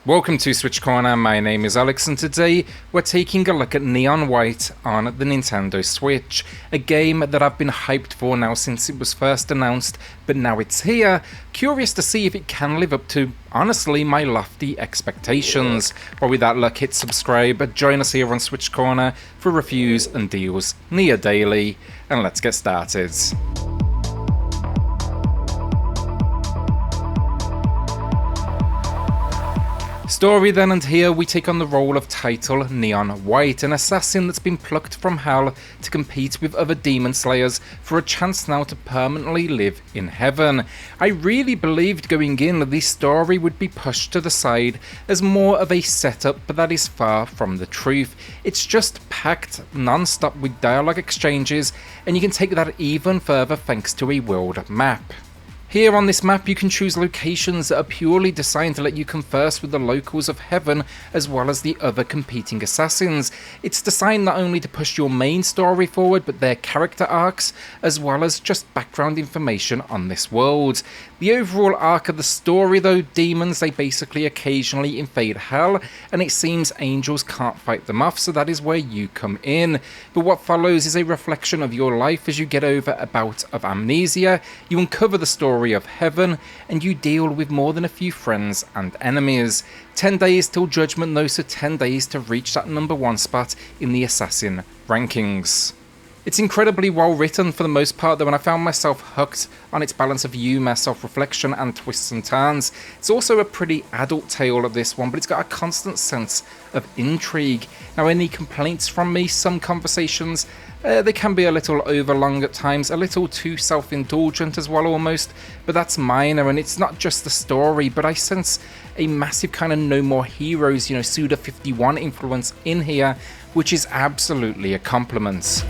Welcome to SwitchCorner, my name is Alex and today we're taking a look at Neon White on the Nintendo Switch, a game that I've been hyped for now since it was first announced, but now it's here, curious to see if it can live up to, honestly, my lofty expectations. But with that luck, hit subscribe, join us here on SwitchCorner for reviews and deals near daily, and let's get started. Story then, and here we take on the role of Title Neon White, an assassin that's been plucked from hell to compete with other demon slayers for a chance now to permanently live in heaven. I really believed going in that this story would be pushed to the side as more of a setup, but that is far from the truth. It's just packed non-stop with dialogue exchanges, and you can take that even further thanks to a world map. Here on this map you can choose locations that are purely designed to let you converse with the locals of heaven as well as the other competing assassins. It's designed not only to push your main story forward but their character arcs as well as just background information on this world. The overall arc of the story though, demons they basically occasionally invade hell and it seems angels can't fight them off, so that is where you come in. But what follows is a reflection of your life as you get over a bout of amnesia, you uncover the story of heaven, and you deal with more than a few friends and enemies. 10 days till judgment though, so 10 days to reach that number 1 spot in the assassin rankings. It's incredibly well written for the most part though, and I found myself hooked on its balance of humour, self-reflection and twists and turns. It's also a pretty adult tale of this one, but it's got a constant sense of intrigue. Now, any complaints from me, some conversations, they can be a little overlong at times, a little too self-indulgent as well almost, but that's minor, and it's not just the story, but I sense a massive kind of No More Heroes, Suda 51 influence in here, which is absolutely a compliment.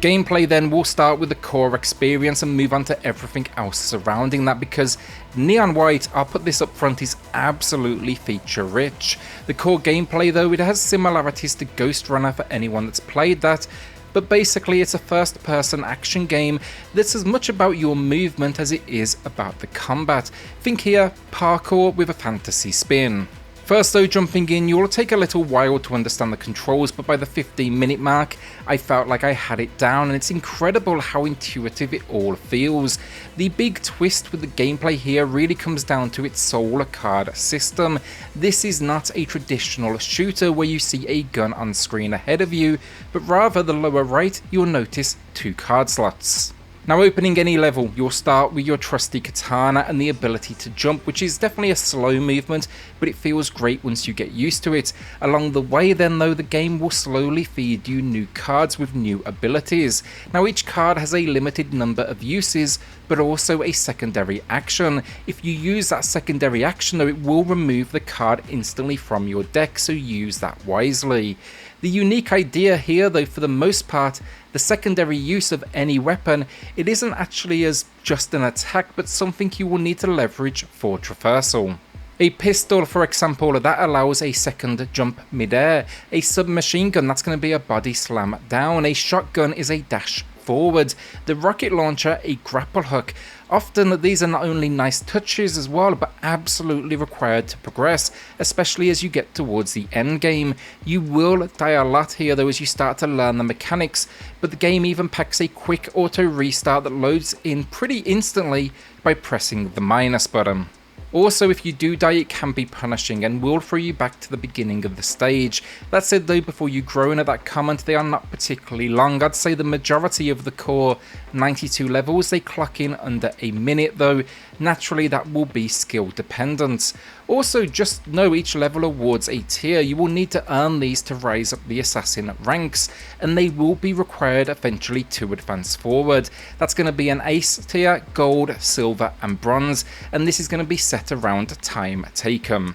Gameplay then, will start with the core experience and move on to everything else surrounding that, because Neon White, I'll put this up front, is absolutely feature rich. The core gameplay though, it has similarities to Ghost Runner for anyone that's played that, but basically it's a first person action game that's as much about your movement as it is about the combat. Think here, parkour with a fantasy spin. First though, jumping in, you'll take a little while to understand the controls, but by the 15-minute mark, I felt like I had it down, and it's incredible how intuitive it all feels. The big twist with the gameplay here really comes down to its soul card system. This is not a traditional shooter where you see a gun on screen ahead of you, but rather the lower right, you'll notice 2 card slots. Now, opening any level, you'll start with your trusty katana and the ability to jump, which is definitely a slow movement, but it feels great once you get used to it. Along the way then though, the game will slowly feed you new cards with new abilities. Now, each card has a limited number of uses, but also a secondary action. If you use that secondary action though, it will remove the card instantly from your deck, so use that wisely. The unique idea here though, for the most part, the secondary use of any weapon, it isn't actually as just an attack, but something you will need to leverage for traversal. A pistol, for example, that allows a second jump mid-air. A submachine gun, that's going to be a body slam down. A shotgun is a dash forward. The rocket launcher, a grapple hook. Often these are not only nice touches as well, but absolutely required to progress, especially as you get towards the end game. You will die a lot here though as you start to learn the mechanics, but the game even packs a quick auto restart that loads in pretty instantly by pressing the minus button. Also, if you do die, it can be punishing and will throw you back to the beginning of the stage. That said though, before you groan at that comment, they are not particularly long. I'd say the majority of the core 92 levels, they clock in under a minute though. Naturally, that will be skill dependent. Also, just know each level awards a tier. You will need to earn these to rise up the assassin ranks, and they will be required eventually to advance forward. That's going to be an ace tier, gold, silver and bronze, and this is going to be set around time taken.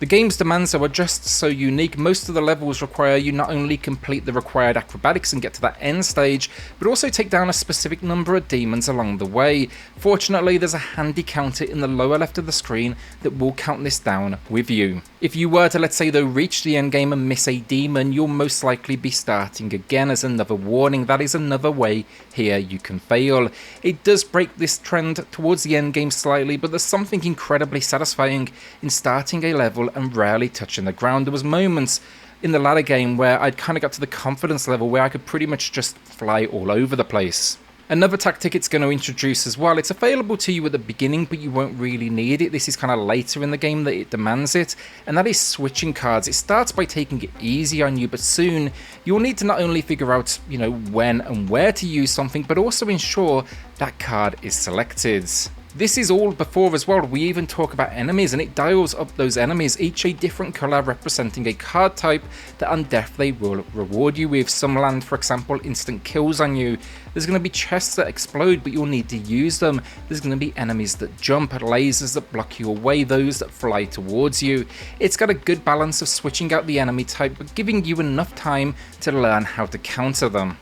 The game's demands though are just so unique. Most of the levels require you not only complete the required acrobatics and get to that end stage, but also take down a specific number of demons along the way. Fortunately, there's a handy counter in the lower left of the screen that will count this down with you. If you were to, let's say though, reach the end game and miss a demon, you'll most likely be starting again as another warning. That is another way here you can fail. It does break this trend towards the end game slightly, but there's something incredibly satisfying in starting a level and rarely touching the ground. There was moments in the latter game where I'd kind of got to the confidence level where I could pretty much just fly all over the place. Another tactic it's going to introduce as well, it's available to you at the beginning but you won't really need it. This is kind of later in the game that it demands it, and that is switching cards. It starts by taking it easy on you, but soon you'll need to not only figure out, when and where to use something, but also ensure that card is selected. This is all before as well we even talk about enemies, and it dials up those enemies, each a different colour representing a card type that on death they will reward you with. Some land, for example, instant kills on you. There's going to be chests that explode but you'll need to use them. There's going to be enemies that jump, lasers that block you away, those that fly towards you. It's got a good balance of switching out the enemy type but giving you enough time to learn how to counter them.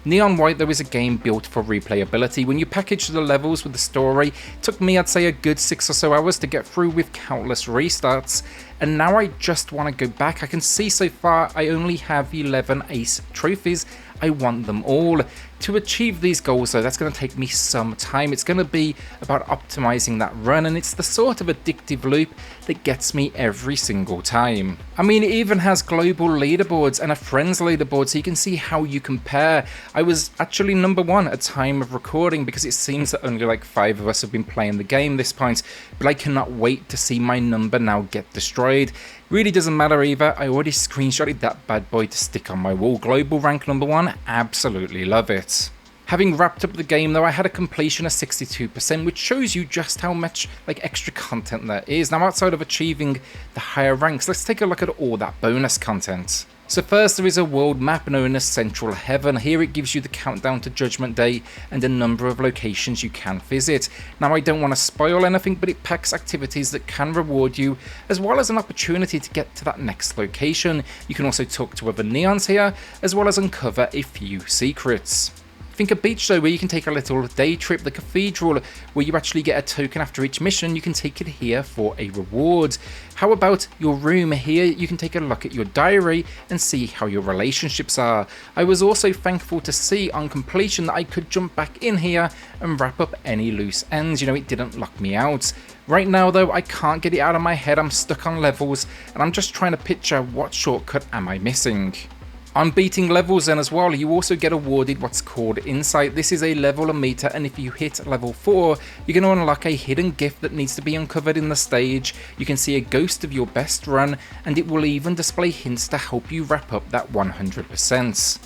Neon White though is a game built for replayability. When you package the levels with the story, it took me I'd say a good 6 or so hours to get through with countless restarts, and now I just want to go back. I can see so far I only have 11 ace trophies. I want them all. To achieve these goals though, that's going to take me some time. It's going to be about optimizing that run, and it's the sort of addictive loop that gets me every single time. I mean, it even has global leaderboards and a friends leaderboard so you can see how you compare. I was actually number 1 at time of recording because it seems that only like 5 of us have been playing the game this point, but I cannot wait to see my number now get destroyed. Really doesn't matter either, I already screenshotted that bad boy to stick on my wall. Global rank number 1, absolutely love it. Having wrapped up the game though, I had a completion of 62%, which shows you just how much extra content there is. Now outside of achieving the higher ranks, let's take a look at all that bonus content. So first there is a world map known as Central Heaven. Here it gives you the countdown to Judgment Day and a number of locations you can visit. Now I don't want to spoil anything, but it packs activities that can reward you, as well as an opportunity to get to that next location. You can also talk to other neons here, as well as uncover a few secrets. Think a beach though, where you can take a little day trip. The cathedral, where you actually get a token after each mission, you can take it here for a reward. How about your room? Here you can take a look at your diary and see how your relationships are. I was also thankful to see on completion that I could jump back in here and wrap up any loose ends. It didn't lock me out. Right now though, I can't get it out of my head. I'm stuck on levels and I'm just trying to picture what shortcut am I missing. On beating levels then as well, you also get awarded what's called Insight. This is a level meter, and if you hit level 4, you're going to unlock a hidden gift that needs to be uncovered in the stage. You can see a ghost of your best run, and it will even display hints to help you wrap up that 100%.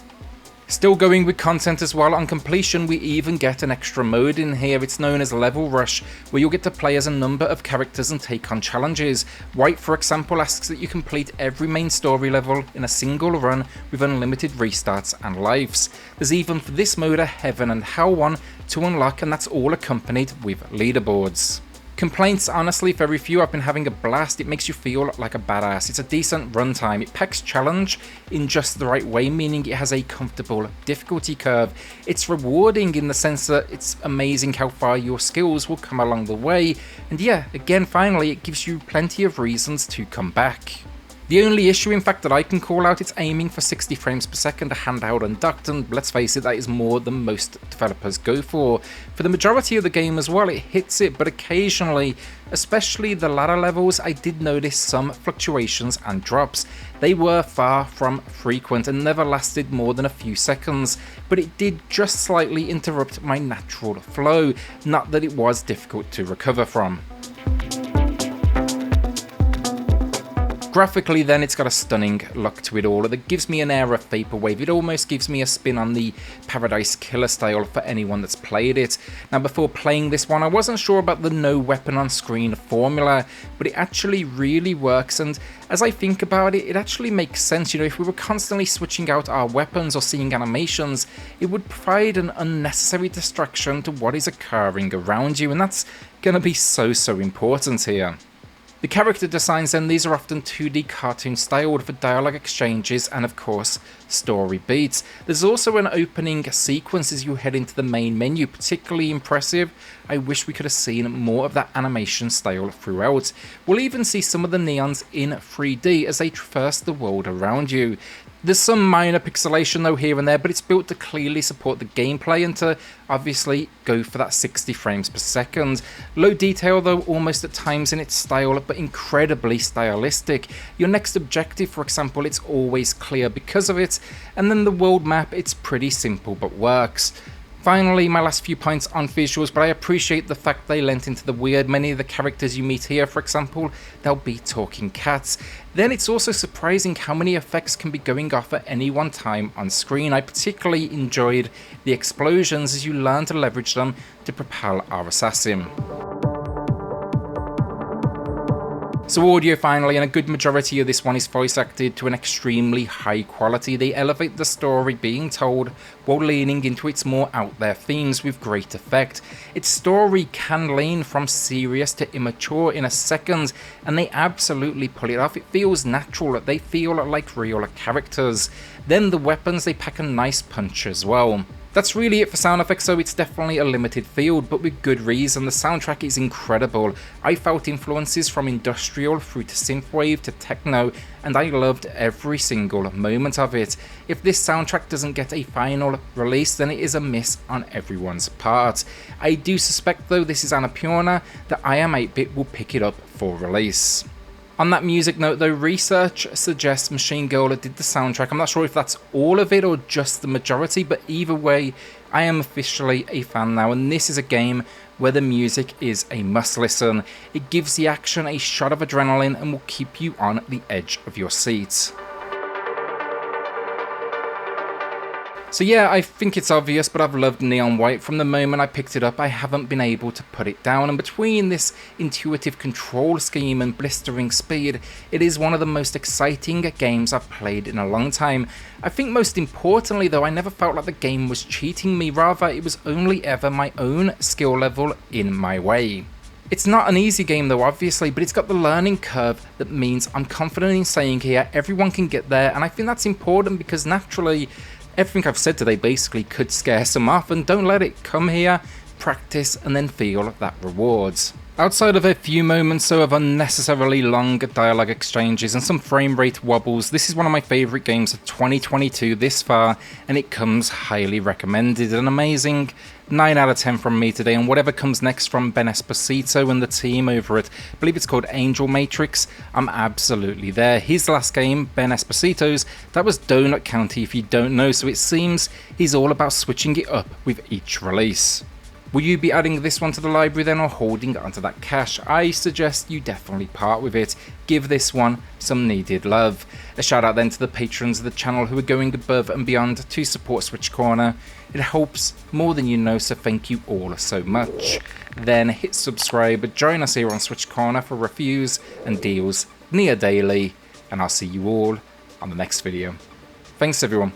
Still going with content as well, on completion we even get an extra mode in here. It's known as Level Rush, where you'll get to play as a number of characters and take on challenges. White, for example, asks that you complete every main story level in a single run with unlimited restarts and lives. There's even for this mode a Heaven and Hell one to unlock, and that's all accompanied with leaderboards. Complaints, honestly, very few. I've been having a blast. It makes you feel like a badass. It's a decent runtime. It packs challenge in just the right way, meaning it has a comfortable difficulty curve. It's rewarding in the sense that it's amazing how far your skills will come along the way. And yeah, again, finally, it gives you plenty of reasons to come back. The only issue, in fact, that I can call out, it's aiming for 60 frames per second, handheld and docked, and let's face it, that is more than most developers go for. For the majority of the game as well, it hits it, but occasionally, especially the latter levels, I did notice some fluctuations and drops. They were far from frequent and never lasted more than a few seconds, but it did just slightly interrupt my natural flow, not that it was difficult to recover from. Graphically then, it's got a stunning look to it all that gives me an air of vaporwave. It almost gives me a spin on the Paradise Killer style for anyone that's played it. Now before playing this one, I wasn't sure about the no weapon on screen formula, but it actually really works, and as I think about it, it actually makes sense. If we were constantly switching out our weapons or seeing animations, it would provide an unnecessary distraction to what is occurring around you, and that's gonna be so important here. The character designs then, these are often 2D cartoon styled for dialogue exchanges and of course story beats. There's also an opening sequence as you head into the main menu, particularly impressive. I wish we could have seen more of that animation style throughout. We'll even see some of the neons in 3D as they traverse the world around you. There's some minor pixelation though here and there, but it's built to clearly support the gameplay and to obviously go for that 60 frames per second. Low detail though, almost at times in its style, but incredibly stylistic. Your next objective, for example, it's always clear because of it, and then the world map, it's pretty simple but works. Finally, my last few points on visuals, but I appreciate the fact they lent into the weird. Many of the characters you meet here, for example, they'll be talking cats. Then it's also surprising how many effects can be going off at any one time on screen. I particularly enjoyed the explosions as you learn to leverage them to propel our assassin. So audio finally, and a good majority of this one is voice acted to an extremely high quality. They elevate the story being told while leaning into its more out there themes with great effect. Its story can lean from serious to immature in a second, and they absolutely pull it off. It feels natural, they feel like real characters. Then the weapons, they pack a nice punch as well. That's really it for sound effects, so it's definitely a limited field, but with good reason. The soundtrack is incredible. I felt influences from industrial through to synthwave to techno, and I loved every single moment of it. If this soundtrack doesn't get a final release, then it is a miss on everyone's part. I do suspect though this is Annapurna that I Am 8-Bit will pick it up for release. On that music note though, research suggests Machine Girl did the soundtrack. I'm not sure if that's all of it or just the majority, but either way, I am officially a fan now, and this is a game where the music is a must listen. It gives the action a shot of adrenaline and will keep you on the edge of your seat. So yeah, I think it's obvious, but I've loved Neon White from the moment I picked it up. I haven't been able to put it down, and between this intuitive control scheme and blistering speed, it is one of the most exciting games I've played in a long time. I think most importantly though, I never felt like the game was cheating me, rather it was only ever my own skill level in my way. It's not an easy game though, obviously, but it's got the learning curve that means I'm confident in saying here everyone can get there, and I think that's important because naturally everything I've said today basically could scare some off, and don't let it. Come here, practice, and then feel that rewards. Outside of a few moments of unnecessarily long dialogue exchanges and some frame rate wobbles, this is one of my favourite games of 2022 this far, and it comes highly recommended. An amazing 9 out of 10 from me today, and whatever comes next from Ben Esposito and the team over at, I believe it's called Angel Matrix, I'm absolutely there. His last game, Ben Esposito's, that was Donut County if you don't know, so it seems he's all about switching it up with each release. Will you be adding this one to the library then, or holding onto that cash? I suggest you definitely part with it. Give this one some needed love. A shout out then to the patrons of the channel who are going above and beyond to support SwitchCorner. It helps more than you know, so thank you all so much. Then hit subscribe, join us here on SwitchCorner for reviews and deals near daily, and I'll see you all on the next video. Thanks everyone.